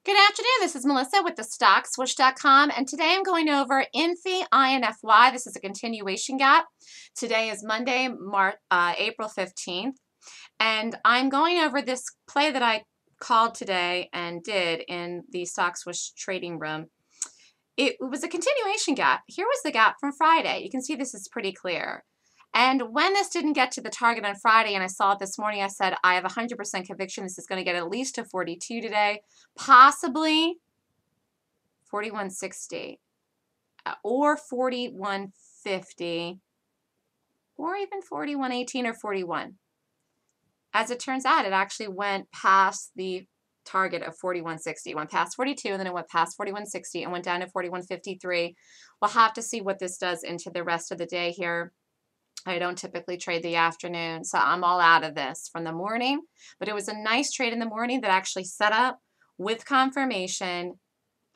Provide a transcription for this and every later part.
Good afternoon, this is Melissa with the Swoosh.com, and today I'm going over Infy, INFY. This is a continuation gap. Today is Monday, April 15th, and I'm going over this play that I called today and did in the Swoosh trading room. It was a continuation gap. Here was the gap from Friday. You can see this is pretty clear. And when this didn't get to the target on Friday, and I saw it this morning, I said, I have 100% conviction this is going to get at least to 42 today, possibly 41.60 or 41.50 or even 41.18 or 41. As it turns out, it actually went past the target of 41.60. It went past 42, and then it went past 41.60 and went down to 41.53. We'll have to see what this does into the rest of the day here. I don't typically trade the afternoon, so I'm all out of this from the morning. But it was a nice trade in the morning that actually set up with confirmation,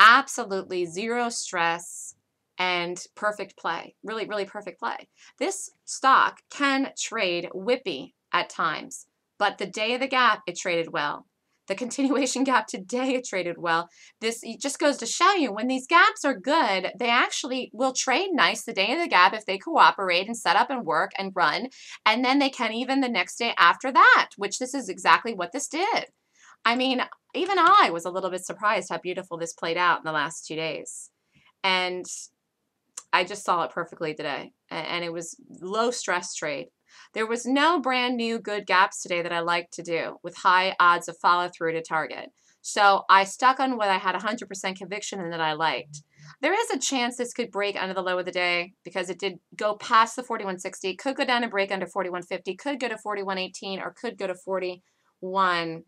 absolutely zero stress, and perfect play. Really, really perfect play. This stock can trade whippy at times, but the day of the gap, it traded well. The continuation gap today, it traded well. This just goes to show you when these gaps are good, they actually will trade nice the day of the gap if they cooperate and set up and work and run. And then they can even the next day after that, which this is exactly what this did. I mean, even I was a little bit surprised how beautiful this played out in the last 2 days. And I just saw it perfectly today. And it was low stress trade. There was no brand new good gaps today that I like to do with high odds of follow through to target. So I stuck on what I had 100% conviction in that I liked. There is a chance this could break under the low of the day because it did go past the 41.60, could go down and break under 41.50, could go to 41.18, or could go to 41.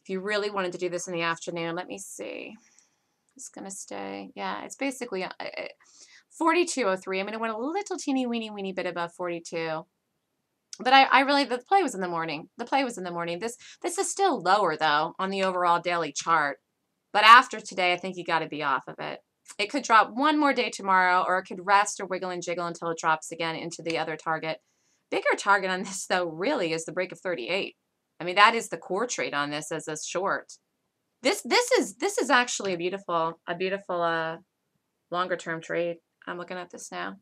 If you really wanted to do this in the afternoon, let me see. It's going to stay. Yeah, it's basically 42.03. I mean, it went a little teeny weeny bit above 42. But I really, the play was in the morning. The play was in the morning. This is still lower, though, on the overall daily chart. But after today, I think you got to be off of it. It could drop one more day tomorrow, or it could rest or wiggle and jiggle until it drops again into the other target. Bigger target on this, though, really is the break of 38. I mean, that is the core trade on this as a short. This is actually a beautiful longer term trade. I'm looking at this now.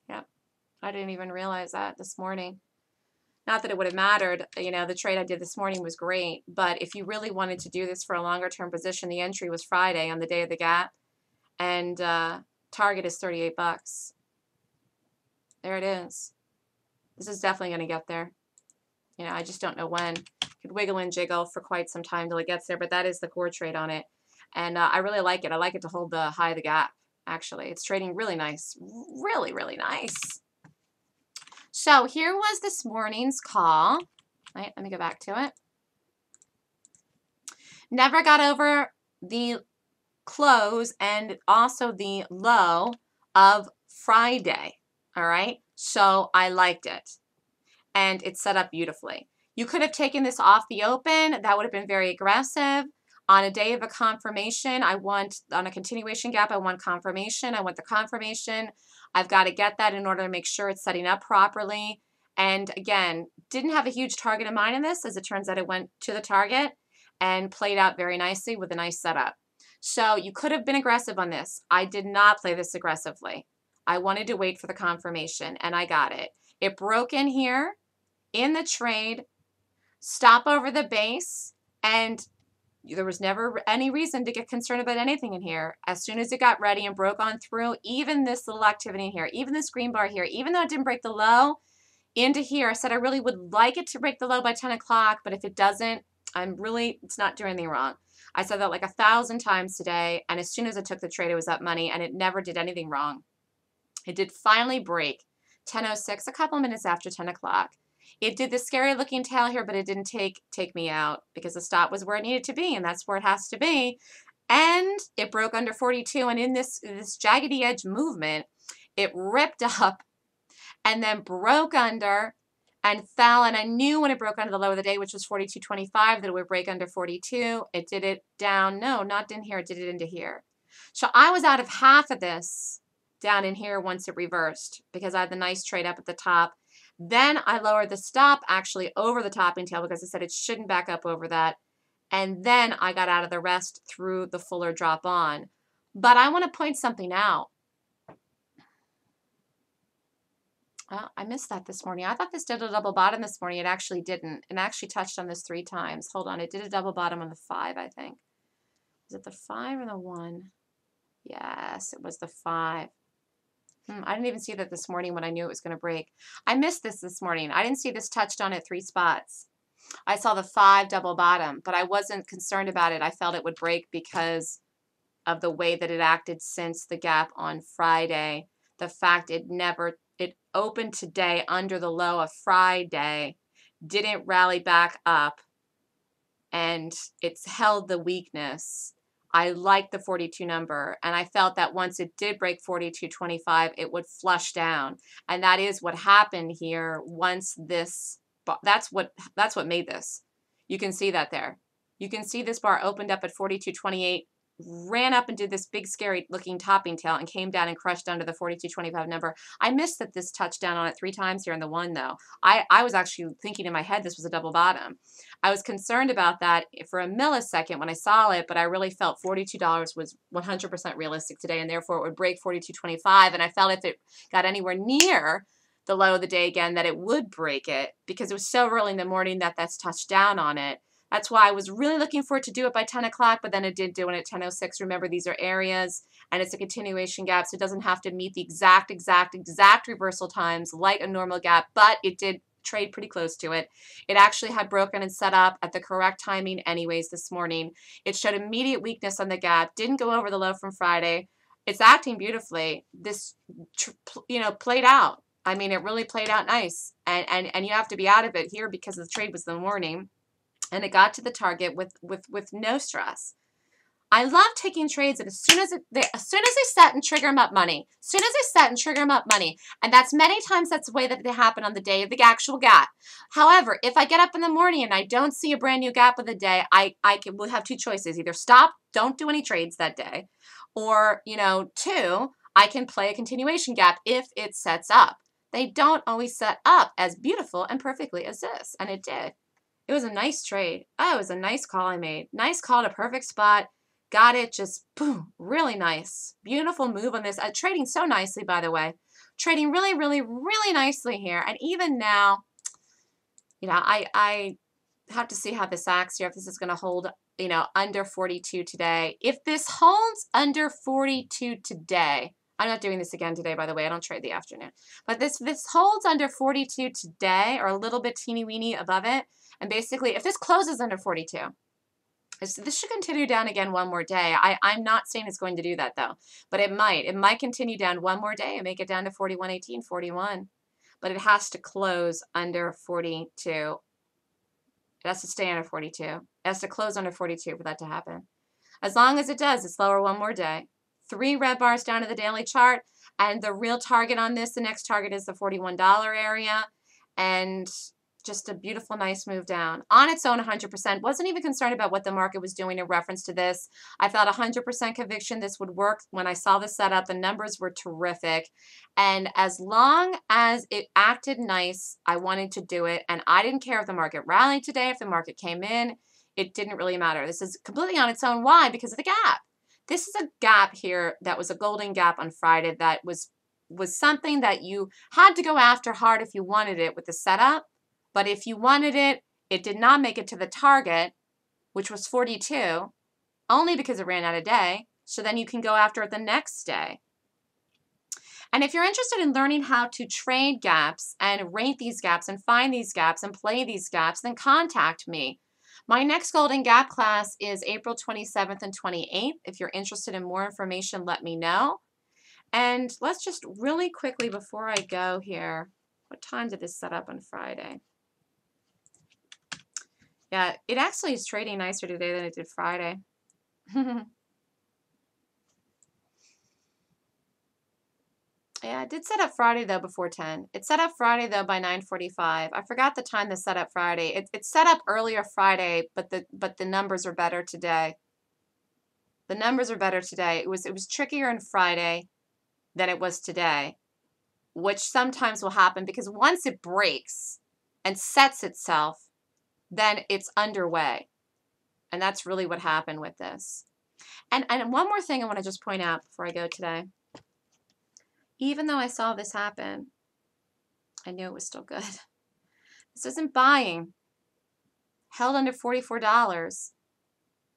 Yep. I didn't even realize that this morning. Not that it would have mattered. You know, the trade I did this morning was great. But if you really wanted to do this for a longer term position, the entry was Friday on the day of the gap. And target is 38 bucks. There it is. This is definitely going to get there. You know, I just don't know when. Could wiggle and jiggle for quite some time till it gets there. But that is the core trade on it. And I really like it. I like it to hold the high of the gap. Actually, it's trading really nice. Really, really nice. So here was this morning's call. Right, let me go back to it. Never got over the close and also the low of Friday. All right, so I liked it. And it set up beautifully. You could have taken this off the open. That would have been very aggressive. On a day of a confirmation, on a continuation gap, I want confirmation. I want the confirmation. I've got to get that in order to make sure it's setting up properly. And again, didn't have a huge target in mind in this. As it turns out, it went to the target and played out very nicely with a nice setup. So you could have been aggressive on this. I did not play this aggressively. I wanted to wait for the confirmation, and I got it. It broke in here in the trade, stop over the base, and there was never any reason to get concerned about anything in here. As soon as it got ready and broke on through, even this little activity in here, even this green bar here, even though it didn't break the low into here, I said I really would like it to break the low by 10 o'clock, but if it doesn't, it's not doing anything wrong. I said that like 1,000 times today, and as soon as I took the trade, it was up money, and it never did anything wrong. It did finally break 10:06, a couple minutes after 10 o'clock. It did the scary looking tail here, but it didn't take me out because the stop was where it needed to be, and that's where it has to be. And it broke under 42, and in this jaggedy edge movement, it ripped up and then broke under and fell. And I knew when it broke under the low of the day, which was 42.25, that it would break under 42. It did it down. No, not in here. It did it into here. So I was out of half of this down in here once it reversed because I had the nice trade up at the top. Then I lowered the stop actually over the topping tail because I said it shouldn't back up over that. and then I got out of the rest through the fuller drop on. But I want to point something out. I missed that this morning. I thought this did a double bottom this morning. It actually didn't. It actually touched on this 3 times. Hold on. It did a double bottom on the 5, I think. Was it the 5 or the 1? Yes, it was the 5. I didn't even see that this morning when I knew it was going to break. I missed this morning. I didn't see this touched on at 3 spots. I saw the 5 double bottom, but I wasn't concerned about it. I felt it would break because of the way that it acted since the gap on Friday. The fact it opened today under the low of Friday, didn't rally back up, and it's held the weakness. I like the 42 number, and I felt that once it did break 42.25, it would flush down, and that is what happened here. Once this, that's what made this. You can see that there. You can see this bar opened up at 42.28, ran up and did this big scary looking topping tail and came down and crushed under the 42.25 number. I missed that this touched down on it 3 times here in the 1 though. I was actually thinking in my head this was a double bottom. I was concerned about that for a millisecond when I saw it, but I really felt $42 was 100% realistic today, and therefore it would break 42.25, and I felt if it got anywhere near the low of the day again that it would break it, because it was so early in the morning that that's touched down on it. That's why I was really looking for it to do it by 10 o'clock, but then it did do it at 10:06. Remember, these are areas, and it's a continuation gap, so it doesn't have to meet the exact reversal times like a normal gap, but it did trade pretty close to it. It actually had broken and set up at the correct timing anyways this morning. It showed immediate weakness on the gap, didn't go over the low from Friday. It's acting beautifully. This, played out. I mean, it really played out nice, and you have to be out of it here because the trade was in the morning. And it got to the target with no stress. I love taking trades, and as soon as they set and trigger them up money. As soon as they set and trigger them up money. And that's many times that's the way that they happen on the day of the actual gap. However, if I get up in the morning and I don't see a brand new gap of the day, we'll have 2 choices. Either stop, don't do any trades that day, or 2, I can play a continuation gap if it sets up. They don't always set up as beautiful and perfectly as this, and it did. It was a nice trade. Oh, it was a nice call I made. Nice call at a perfect spot. Got it. Just boom. Really nice. Beautiful move on this. Trading so nicely, by the way. Trading really, really, really nicely here. And even now, I have to see how this acts here. If this is going to hold, under 42 today. If this holds under 42 today, I'm not doing this again today, by the way. I don't trade the afternoon. But this holds under 42 today, or a little bit teeny-weeny above it. And basically, if this closes under 42, this should continue down again one more day. I'm not saying it's going to do that, though. But it might. It might continue down one more day and make it down to 41.18, 41. But it has to close under 42. It has to stay under 42. It has to close under 42 for that to happen. As long as it does, it's lower one more day. 3 red bars down to the daily chart. And the real target on this, the next target is the $41 area. And just a beautiful, nice move down. On its own, 100%. Wasn't even concerned about what the market was doing in reference to this. I felt 100% conviction this would work. When I saw the setup, the numbers were terrific. And as long as it acted nice, I wanted to do it. And I didn't care if the market rallied today, if the market came in. It didn't really matter. This is completely on its own. Why? Because of the gap. This is a gap here that was a golden gap on Friday that was something that you had to go after hard if you wanted it with the setup. But if you wanted it, it did not make it to the target, which was 42, only because it ran out of day. So then you can go after it the next day. And if you're interested in learning how to trade gaps and rate these gaps and find these gaps and play these gaps, then contact me. My next Golden Gap class is April 27th and 28th. If you're interested in more information, let me know. And let's just really quickly, before I go here, what time did this set up on Friday? Yeah, it actually is trading nicer today than it did Friday. Yeah, it did set up Friday, though, before 10. It set up Friday, though, by 9:45. I forgot the time to set up Friday. It set up earlier Friday, but the numbers are better today. The numbers are better today. It was trickier on Friday than it was today, which sometimes will happen because once it breaks and sets itself, then it's underway. And that's really what happened with this. And one more thing I want to just point out before I go today. Even though I saw this happen, I knew it was still good. This isn't buying. Held under $44.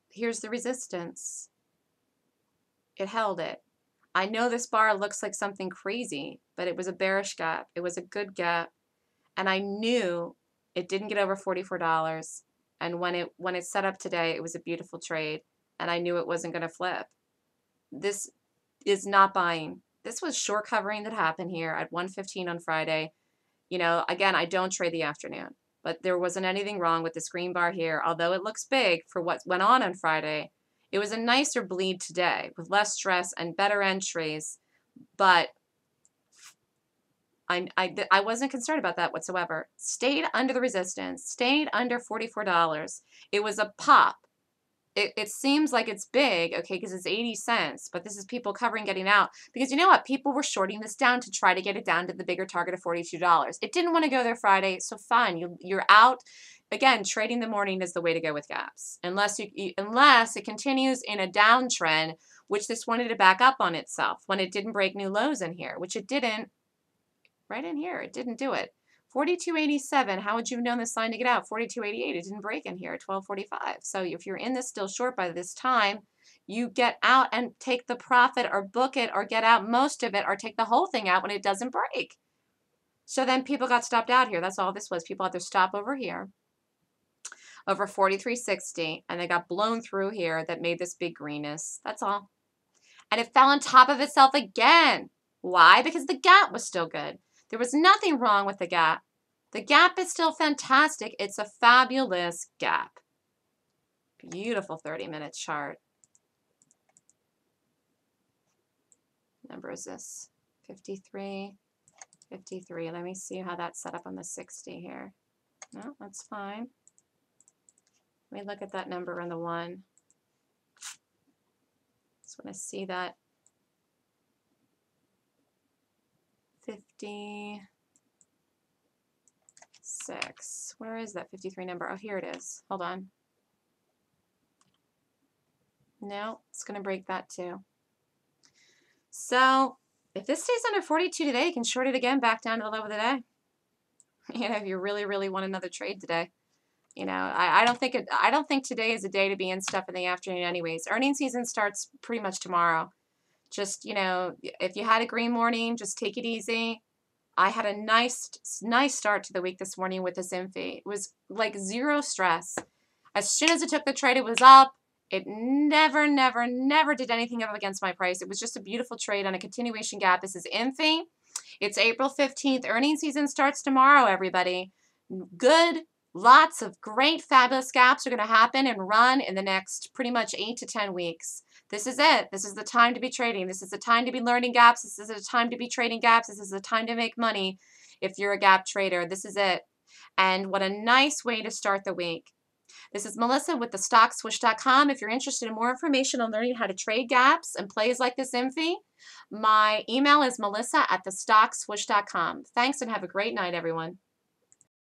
Here's the resistance. It held it. I know this bar looks like something crazy, but it was a bearish gap. It was a good gap. And I knew it didn't get over $44. And when it set up today, it was a beautiful trade. And I knew it wasn't going to flip. This is not buying. This was short covering that happened here at 1:15 on Friday. You know, again, I don't trade the afternoon, but there wasn't anything wrong with this green bar here. Although it looks big for what went on Friday, it was a nicer bleed today with less stress and better entries. But I wasn't concerned about that whatsoever. Stayed under the resistance, stayed under $44. It was a pop. It seems like it's big, okay, because it's 80 cents, but this is people covering, getting out. Because you know what? People were shorting this down to try to get it down to the bigger target of $42. It didn't want to go there Friday, so fine. You're out. Again, trading the morning is the way to go with gaps. Unless it continues in a downtrend, which this wanted to back up on itself when it didn't break new lows in here, which it didn't. Right in here, it didn't do it. 42.87, how would you have known this line to get out? 42.88, it didn't break in here at 12.45. So if you're in this still short by this time, you get out and take the profit or book it or get out most of it or take the whole thing out when it doesn't break. So then people got stopped out here. That's all this was. People had their stop over here, over 43.60, and they got blown through here that made this big greenness. That's all. And it fell on top of itself again. Why? Because the gap was still good. There was nothing wrong with the gap. The gap is still fantastic. It's a fabulous gap. Beautiful 30-minute chart. What number is this? 53. 53. Let me see how that's set up on the 60 here. No, that's fine. Let me look at that number on the 1. Just want to see that. 56. Where is that 53 number? Oh, here it is. Hold on. No, it's going to break that too. So if this stays under 42 today, you can short it again back down to the low of the day. You know, if you really, really want another trade today. You know, I don't think today is a day to be in stuff in the afternoon anyways. Earnings season starts pretty much tomorrow. Just, you know, if you had a green morning, just take it easy. I had a nice start to the week this morning with this Infy. It was like zero stress. As soon as it took the trade, it was up. It never did anything up against my price. It was just a beautiful trade on a continuation gap. This is Infy. It's April 15th. Earnings season starts tomorrow, everybody. Good. Lots of great, fabulous gaps are going to happen and run in the next pretty much 8 to 10 weeks. This is it. This is the time to be trading. This is the time to be learning gaps. This is the time to be trading gaps. This is the time to make money if you're a gap trader. This is it. And what a nice way to start the week. This is Melissa with thestockswoosh.com. If you're interested in more information on learning how to trade gaps and plays like this Infy, my email is melissa@thestockswoosh.com. Thanks and have a great night, everyone.